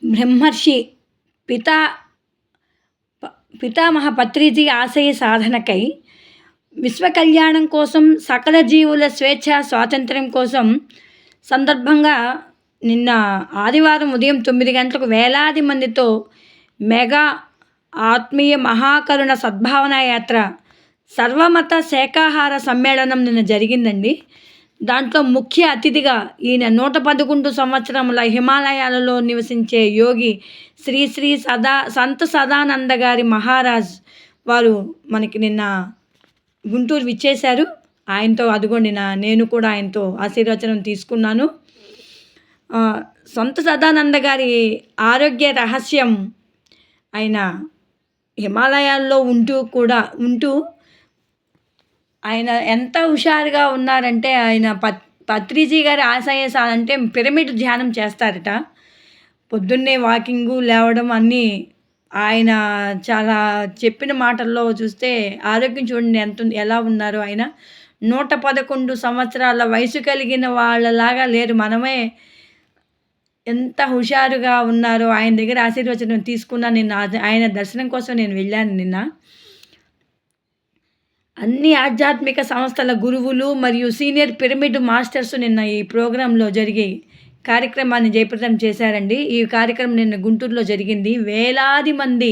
బ్రహ్మర్షి పితా పితామహ పత్రిజీ ఆశయ సాధనకై విశ్వ కళ్యాణం కోసం సకల జీవుల స్వేచ్ఛ స్వాతంత్ర్యం కోసం సందర్భంగా నిన్న ఆదివారం ఉదయం 9 గంటలకు వేలాది మందితో మెగా ఆత్మీయ మహాకరుణ సద్భావన యాత్ర సర్వమత శాకాహార సమ్మేళనం నిన్న జరిగిందండి. దాంట్లో ముఖ్య అతిథిగా ఈయన 111 సంవత్సరముల హిమాలయాలలో నివసించే యోగి శ్రీ శ్రీ సంత సదానంద గారి మహారాజ్ వారు మనకి నిన్న గుంటూరు విచ్చేశారు. ఆయనతో అదిగోండి నేను కూడా ఆయనతో ఆశీర్వచనం తీసుకున్నాను. సంత సదానంద గారి ఆరోగ్య రహస్యం ఆయన హిమాలయాల్లో ఉంటూ ఆయన ఎంత హుషారుగా ఉన్నారంటే ఆయన పత్రిజీ గారి ఆశయ అంటే పిరమిడ్ ధ్యానం చేస్తారట. పొద్దున్నే వాకింగు లేవడం అన్నీ ఆయన చాలా చెప్పిన మాటల్లో చూస్తే ఆరోగ్యం చూడండి ఎలా ఉన్నారో ఆయన. 111 సంవత్సరాల వయసు కలిగిన వాళ్ళలాగా లేరు. మనమే ఎంత హుషారుగా ఉన్నారో ఆయన దగ్గర ఆశీర్వచనం తీసుకున్నాను. నిన్న ఆయన దర్శనం కోసం నేను వెళ్ళాను నిన్న. అన్ని ఆధ్యాత్మిక సంస్థల గురువులు మరియు సీనియర్ పిరమిడ్ మాస్టర్స్ నిన్న ఈ ప్రోగ్రాంలో జరిగే కార్యక్రమాన్ని జయప్రదం చేశారండి. ఈ కార్యక్రమం నిన్న గుంటూరులో జరిగింది. వేలాది మంది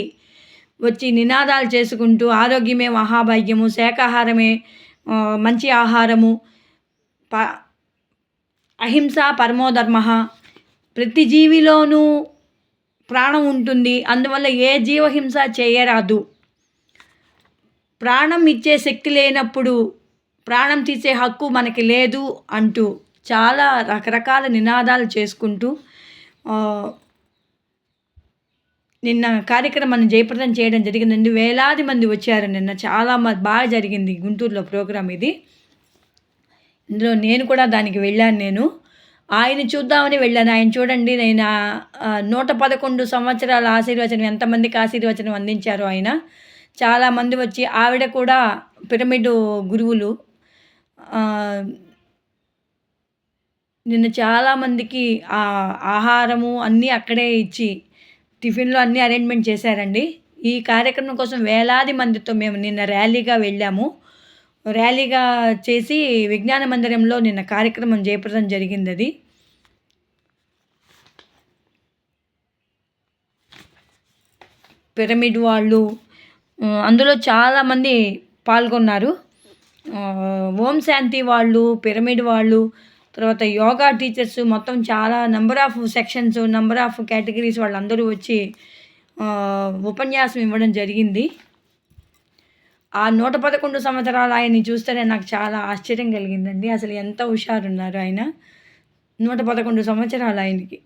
వచ్చి నినాదాలు చేసుకుంటూ ఆరోగ్యమే మహాభాగ్యము, శాకాహారమే మంచి ఆహారము, అహింస పరమోధర్మ, ప్రతి జీవిలోనూ ప్రాణం ఉంటుంది, అందువల్ల ఏ జీవహింస చేయరాదు, ప్రాణం ఇచ్చే శక్తి లేనప్పుడు ప్రాణం తీసే హక్కు మనకి లేదు అంటూ చాలా రకరకాల నినాదాలు చేసుకుంటూ నిన్న కార్యక్రమాన్ని జయప్రదం చేయడం జరిగిందండి. వేలాది మంది వచ్చారు నిన్న. చాలా బాగా జరిగింది గుంటూరులో ప్రోగ్రాం ఇది. ఇందులో నేను కూడా దానికి వెళ్ళాను. ఆయన చూద్దామని వెళ్ళాను. ఆయన చూడండి, నేను 111 సంవత్సరాల ఆశీర్వచనం ఎంతమందికి ఆశీర్వచనం అందించారో ఆయన. చాలామంది వచ్చి ఆవిడ కూడా పిరమిడ్ గురువులు. నిన్న చాలామందికి ఆహారము అన్నీ అక్కడే ఇచ్చి టిఫిన్లు అన్నీ అరేంజ్మెంట్ చేశారండి. ఈ కార్యక్రమం కోసం వేలాది మందితో మేము నిన్న ర్యాలీగా వెళ్ళాము. ర్యాలీగా చేసి విజ్ఞాన మందిరంలో నిన్న కార్యక్రమం జయప్రదం జరిగింది. అది పిరమిడ్ వాళ్ళు అందులో చాలామంది పాల్గొన్నారు. ఓం శాంతి వాళ్ళు, పిరమిడ్ వాళ్ళు, తర్వాత యోగా టీచర్స్, మొత్తం చాలా number of sections, number of categories వాళ్ళందరూ వచ్చి ఉపన్యాసం ఇవ్వడం జరిగింది. ఆ 111 సంవత్సరాలు ఆయన్ని చూస్తేనే నాకు చాలా ఆశ్చర్యం కలిగిందండి. అసలు ఎంత హుషారున్నారు ఆయన. 111 సంవత్సరాలు ఆయనకి.